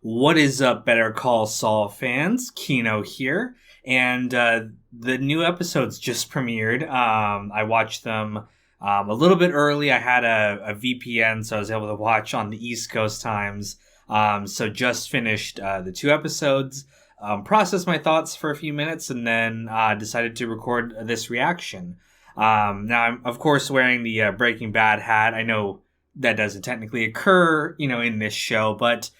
What is up, Better Call Saul fans? Kino here, and the new episodes just premiered. I watched them a little bit early. I had a VPN, so I was able to watch on the East Coast times. So just finished the two episodes, processed my thoughts for a few minutes, and then decided to record this reaction. Now, I'm of course wearing the Breaking Bad hat. I know that doesn't technically occur, in this show, but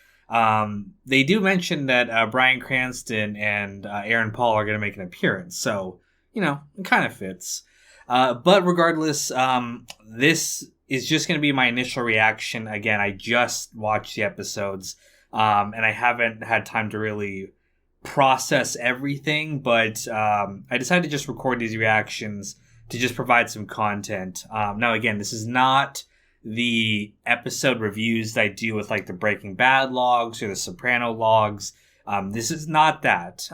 they do mention that Bryan Cranston and Aaron Paul are going to make an appearance, so it kind of fits. But regardless, this is just going to be my initial reaction. Again, I just watched the episodes, and I haven't had time to really process everything, but I decided to just record these reactions to just provide some content. Now, again, this is not the episode reviews that I do with like the Breaking Bad logs or the Soprano logs. This is not that.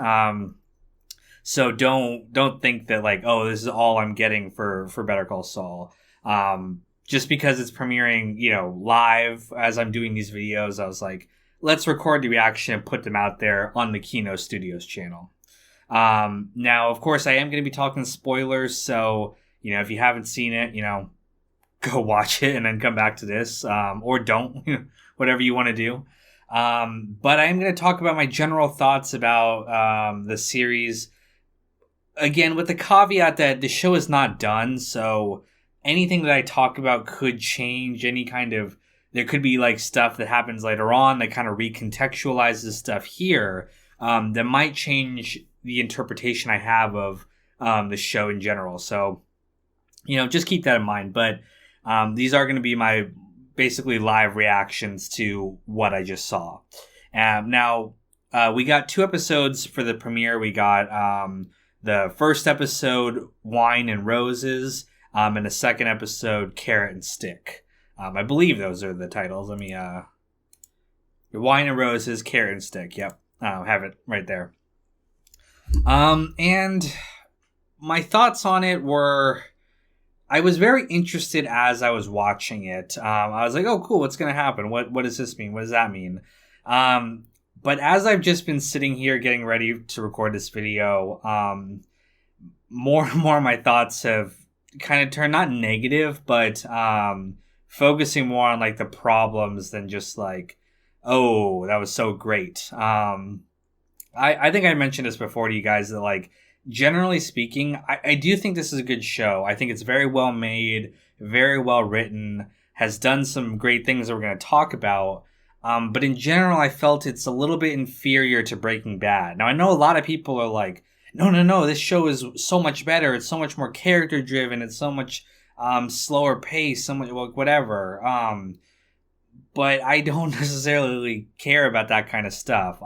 So don't think that like, oh, this is all I'm getting for Better Call Saul. Just because it's premiering, live as I'm doing these videos, I was like, let's record the reaction and put them out there on the Kino Studios channel. Now, of course, I am going to be talking spoilers, so if you haven't seen it, go watch it and then come back to this, or don't, whatever you want to do. But I am going to talk about my general thoughts about the series. Again, with the caveat that the show is not done, so anything that I talk about could change. There could be like stuff that happens later on that kind of recontextualizes stuff here that might change the interpretation I have of the show in general. So, just keep that in mind. But these are going to be my basically live reactions to what I just saw. Now, we got two episodes for the premiere. We got the first episode, Wine and Roses, and the second episode, Carrot and Stick. I believe those are the titles. Let me... Wine and Roses, Carrot and Stick. Yep, I have it right there. And my thoughts on it were... I was very interested as I was watching it. I was like, oh, cool, what's going to happen? What does this mean? What does that mean? But as I've just been sitting here getting ready to record this video, more and more my thoughts have kind of turned not negative, but focusing more on like the problems than just like, oh, that was so great. I think I mentioned this before to you guys that like, generally speaking, I do think this is a good show. I think it's very well made, very well written, has done some great things that we're going to talk about. But in general, I felt it's a little bit inferior to Breaking Bad. Now, I know a lot of people are like, no, this show is so much better. It's so much more character driven. It's so much slower pace, so much whatever. But I don't necessarily care about that kind of stuff.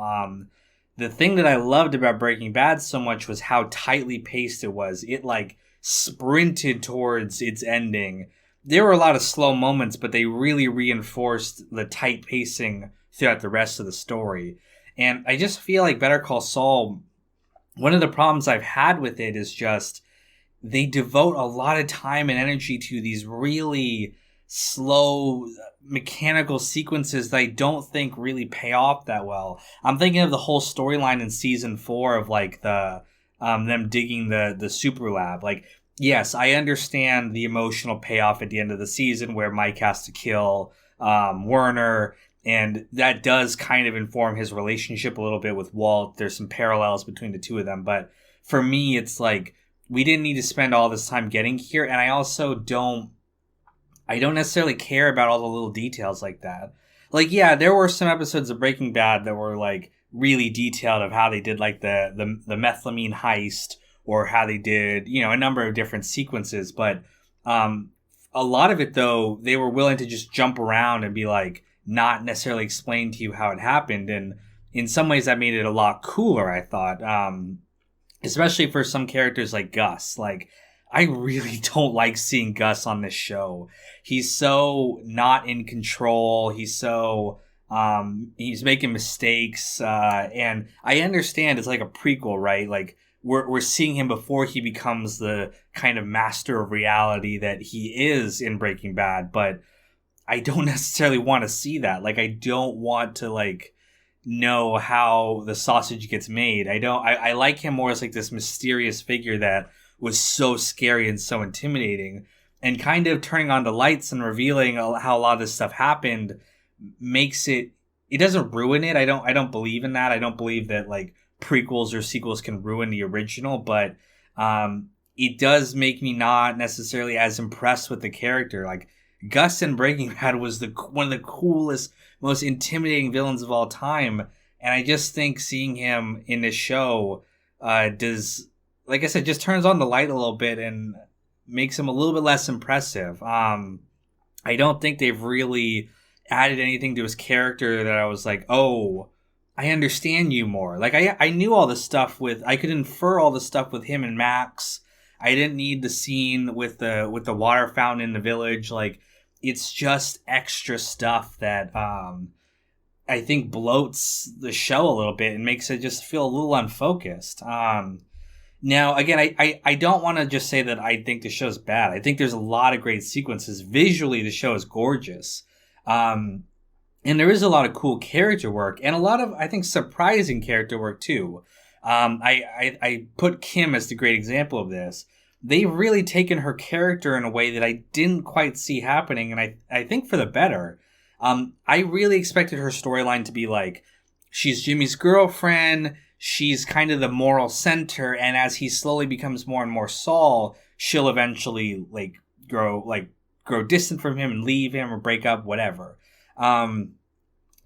The thing that I loved about Breaking Bad so much was how tightly paced it was. It like sprinted towards its ending. There were a lot of slow moments, but they really reinforced the tight pacing throughout the rest of the story. And I just feel like Better Call Saul, one of the problems I've had with it is just they devote a lot of time and energy to these really slow mechanical sequences that I don't think really pay off that well. I'm thinking of the whole storyline in season 4 of like the them digging the super lab. Like, yes, I understand the emotional payoff at the end of the season where Mike has to kill Werner, and that does kind of inform his relationship a little bit with Walt. There's some parallels between the two of them, but for me it's like we didn't need to spend all this time getting here, and I also don't necessarily care about all the little details like that. Like, yeah, there were some episodes of Breaking Bad that were like really detailed of how they did like the methylamine heist, or how they did, a number of different sequences. But a lot of it, though, they were willing to just jump around and be like, not necessarily explain to you how it happened. And in some ways that made it a lot cooler, I thought, especially for some characters like Gus. Like, I really don't like seeing Gus on this show. He's so not in control. He's so, he's making mistakes. And I understand it's like a prequel, right? Like, we're seeing him before he becomes the kind of master of reality that he is in Breaking Bad. But I don't necessarily want to see that. Like, I don't want to, like, know how the sausage gets made. I like him more as like this mysterious figure that was so scary and so intimidating, and kind of turning on the lights and revealing how a lot of this stuff happened makes it doesn't ruin it. I don't believe in that. I don't believe that like prequels or sequels can ruin the original, but it does make me not necessarily as impressed with the character. Like Gus in Breaking Bad was the one of the coolest, most intimidating villains of all time, and I just think seeing him in this show does, like I said, just turns on the light a little bit and makes him a little bit less impressive. I don't think they've really added anything to his character that I was like, oh, I understand you more. Like I knew all the stuff with, I could infer all the stuff with him and Max. I didn't need the scene with the water fountain in the village. Like it's just extra stuff that I think bloats the show a little bit and makes it just feel a little unfocused. Now, again, I don't want to just say that I think the show's bad. I think there's a lot of great sequences. Visually, the show is gorgeous. And there is a lot of cool character work and a lot of, I think, surprising character work, too. I put Kim as the great example of this. They've really taken her character in a way that I didn't quite see happening, and I think for the better. I really expected her storyline to be like, she's Jimmy's girlfriend, she's kind of the moral center, and as he slowly becomes more and more Saul, she'll eventually grow distant from him and leave him or break up, whatever.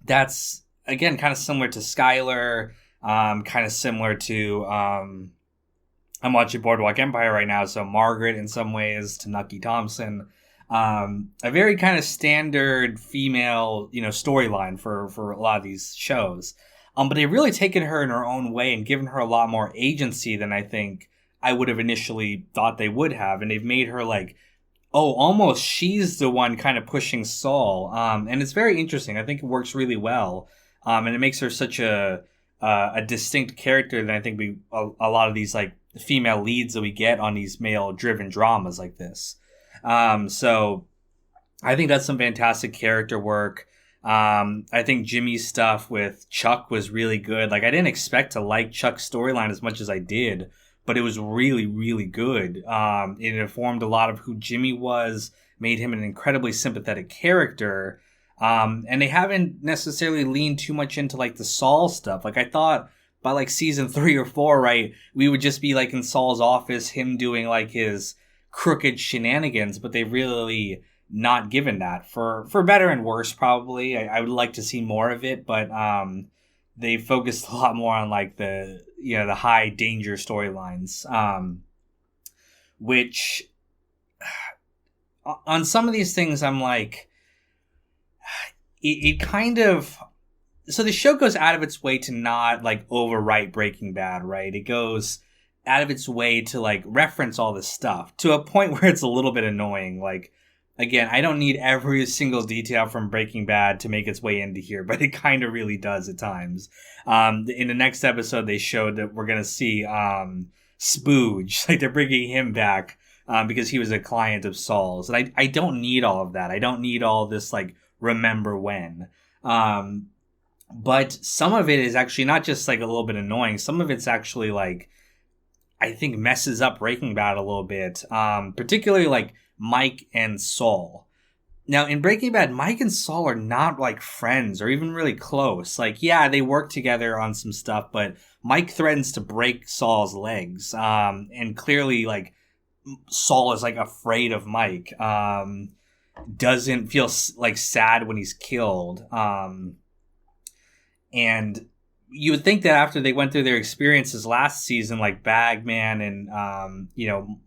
That's again kind of similar to Skylar, kind of similar to I'm watching Boardwalk Empire right now, so Margaret in some ways to Nucky Thompson. A very kind of standard female, storyline for a lot of these shows. But they've really taken her in her own way and given her a lot more agency than I think I would have initially thought they would have. And they've made her like, oh, almost she's the one kind of pushing Saul. And it's very interesting. I think it works really well. And it makes her such a distinct character than I think a lot of these like female leads that we get on these male driven dramas like this. So I think that's some fantastic character work. I think Jimmy's stuff with Chuck was really good. Like I didn't expect to like Chuck's storyline as much as I did, but it was really, really good. It informed a lot of who Jimmy was, made him an incredibly sympathetic character. And they haven't necessarily leaned too much into like the Saul stuff. Like I thought by like season 3 or 4, right, we would just be like in Saul's office, him doing like his crooked shenanigans, but they really not given that for better and worse. Probably I would like to see more of it, but they focused a lot more on like the high danger storylines, which on some of these things I'm like it kind of, so the show goes out of its way to not like overwrite Breaking Bad, right? It goes out of its way to like reference all this stuff to a point where it's a little bit annoying. Like, again, I don't need every single detail from Breaking Bad to make its way into here, but it kind of really does at times. In the next episode, they showed that we're going to see Spooge. Like, they're bringing him back because he was a client of Saul's. And I don't need all of that. I don't need all this, like, remember when. But some of it is actually not just, like, a little bit annoying. Some of it's actually, like, I think messes up Breaking Bad a little bit. Particularly, like, Mike and Saul. Now, in Breaking Bad, Mike and Saul are not, like, friends or even really close. Like, yeah, they work together on some stuff, but Mike threatens to break Saul's legs. And clearly, like, Saul is, like, afraid of Mike. Doesn't feel, like, sad when he's killed. And you would think that after they went through their experiences last season, like Bagman and,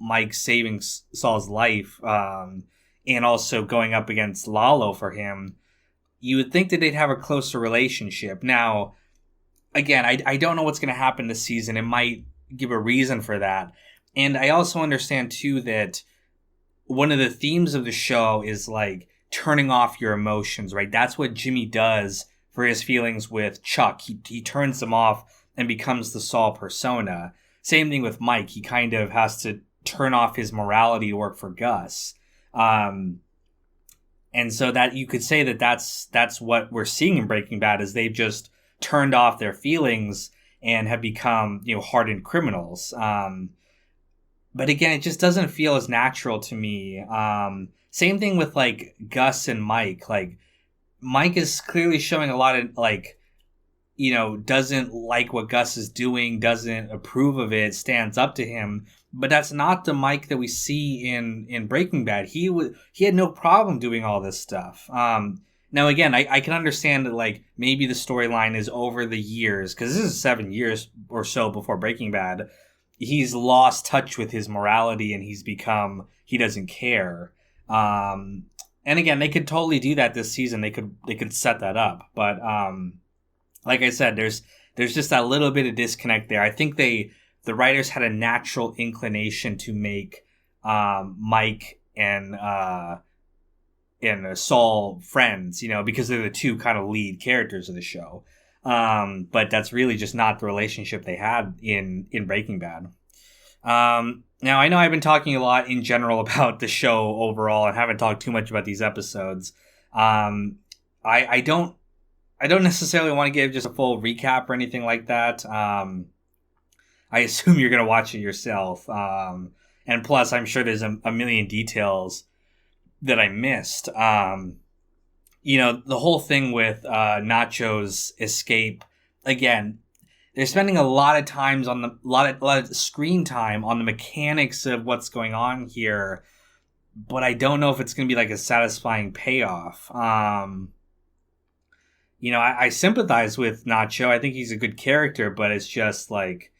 Mike saving Saul's life, and also going up against Lalo for him, you would think that they'd have a closer relationship. Now, again, I don't know what's going to happen this season. It might give a reason for that. And I also understand, too, that one of the themes of the show is, like, turning off your emotions, right? That's what Jimmy does for his feelings with Chuck. He turns them off and becomes the Saul persona. Same thing with Mike. He kind of has to turn off his morality to work for Gus. And so that you could say that that's what we're seeing in Breaking Bad is they've just turned off their feelings and have become, hardened criminals. But again, it just doesn't feel as natural to me. Same thing with like Gus and Mike. Like Mike is clearly showing a lot of like, doesn't like what Gus is doing, doesn't approve of it, stands up to him. But that's not the Mike that we see in Breaking Bad. He had no problem doing all this stuff. Now again, I can understand that like maybe the storyline is over the years, because this is 7 years or so before Breaking Bad. He's lost touch with his morality and he doesn't care. And again, they could totally do that this season. They could set that up. But like I said, there's just that little bit of disconnect there. I think the writers had a natural inclination to make Mike and Saul friends, because they're the two kind of lead characters of the show. But that's really just not the relationship they had in Breaking Bad. Now, I know I've been talking a lot in general about the show overall and haven't talked too much about these episodes. I don't necessarily want to give just a full recap or anything like that. I assume you're going to watch it yourself. And plus, I'm sure there's a million details that I missed. The whole thing with Nacho's escape, again, they're spending a lot of times on a lot of screen time on the mechanics of what's going on here, but I don't know if it's going to be like a satisfying payoff. I sympathize with Nacho. I think he's a good character, but it's just like,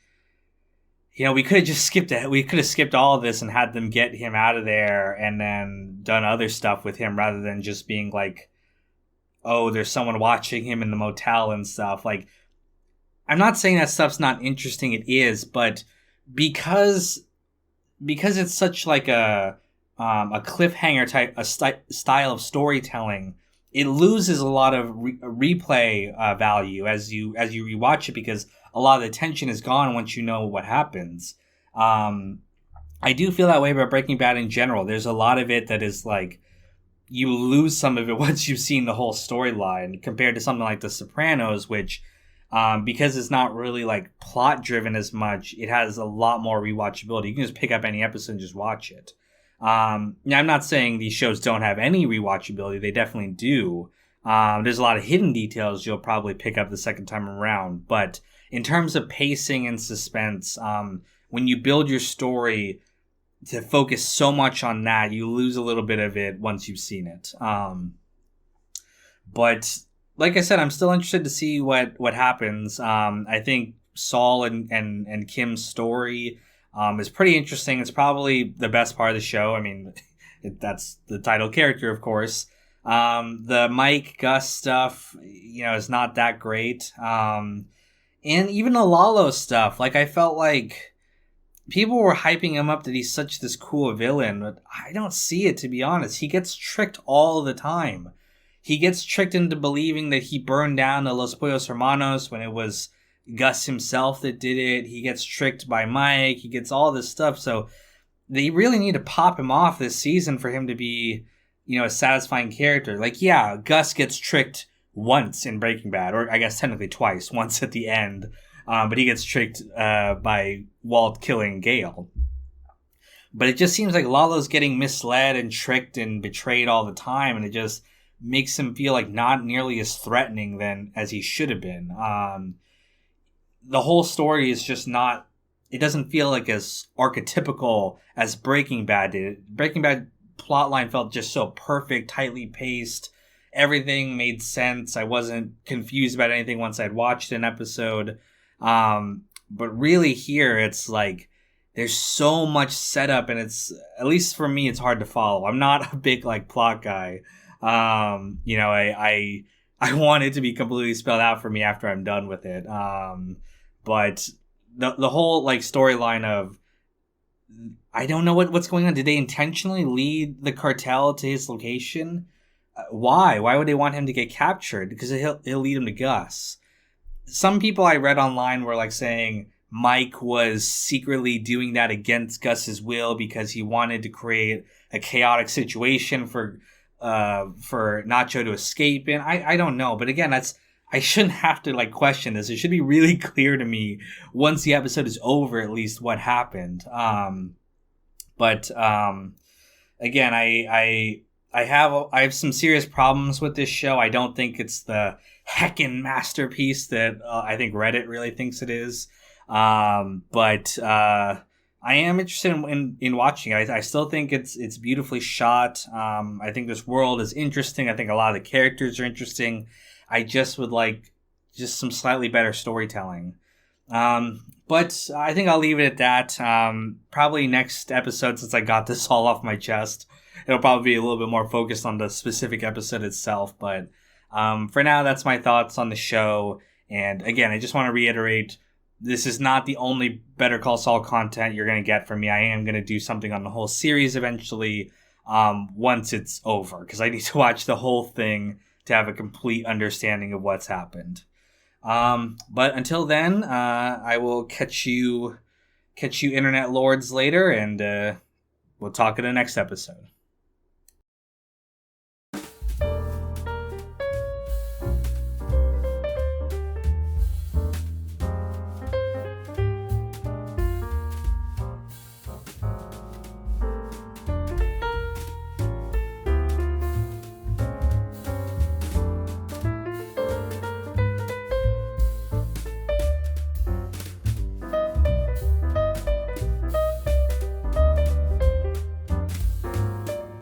we could have just skipped it. We could have skipped all of this and had them get him out of there and then done other stuff with him rather than just being like, oh, there's someone watching him in the motel and stuff. Like, I'm not saying that stuff's not interesting. It is, but because it's such like a cliffhanger type style of storytelling, it loses a lot of replay value as you rewatch it, because a lot of the tension is gone once you know what happens. I do feel that way about Breaking Bad in general. There's a lot of it that is like, you lose some of it once you've seen the whole storyline, compared to something like The Sopranos, which, because it's not really like plot driven as much, it has a lot more rewatchability. You can just pick up any episode and just watch it. Now, I'm not saying these shows don't have any rewatchability. They definitely do. There's a lot of hidden details you'll probably pick up the second time around. But in terms of pacing and suspense, when you build your story to focus so much on that, you lose a little bit of it once you've seen it. But like I said, I'm still interested to see what happens. I think Saul and Kim's story is pretty interesting. It's probably the best part of the show. I mean, that's the title character, of course. The Mike Gus stuff, is not that great. And even the Lalo stuff, like, I felt like people were hyping him up that he's such this cool villain, but I don't see it, to be honest. He gets tricked all the time. He gets tricked into believing that he burned down the Los Pollos Hermanos when it was Gus himself that did it. He gets tricked by Mike. He gets all this stuff. So they really need to pop him off this season for him to be, a satisfying character. Like, yeah, Gus gets tricked once in Breaking Bad, or I guess technically twice, once at the end. But he gets tricked by Walt killing Gale. But it just seems like Lalo's getting misled and tricked and betrayed all the time, and it just makes him feel like not nearly as threatening as he should have been. The whole story is just not, it doesn't feel like as archetypical as Breaking Bad did. Breaking Bad plotline felt just so perfect, tightly paced. Everything made sense. I wasn't confused about anything once I'd watched an episode. But really here, it's like, there's so much setup, and it's, at least for me, it's hard to follow. I'm not a big like plot guy. I want it to be completely spelled out for me after I'm done with it. But the whole like storyline of, I don't know what's going on. Did they intentionally lead the cartel to his location? Why? Why would they want him to get captured? Because he'll lead him to Gus. Some people I read online were like saying Mike was secretly doing that against Gus's will because he wanted to create a chaotic situation for Nacho to escape in. I don't know. But again, I shouldn't have to like question this. It should be really clear to me once the episode is over, at least what happened. But again, I have some serious problems with this show. I don't think it's the heckin' masterpiece that I think Reddit really thinks it is. But I am interested in watching it. I still think it's beautifully shot. I think this world is interesting. I think a lot of the characters are interesting. I just would like just some slightly better storytelling. But I think I'll leave it at that. Probably next episode, since I got this all off my chest, it'll probably be a little bit more focused on the specific episode itself. But for now, that's my thoughts on the show. And again, I just want to reiterate, this is not the only Better Call Saul content you're going to get from me. I am going to do something on the whole series eventually once it's over, because I need to watch the whole thing to have a complete understanding of what's happened. But until then, I will catch you internet lords later, and we'll talk in the next episode.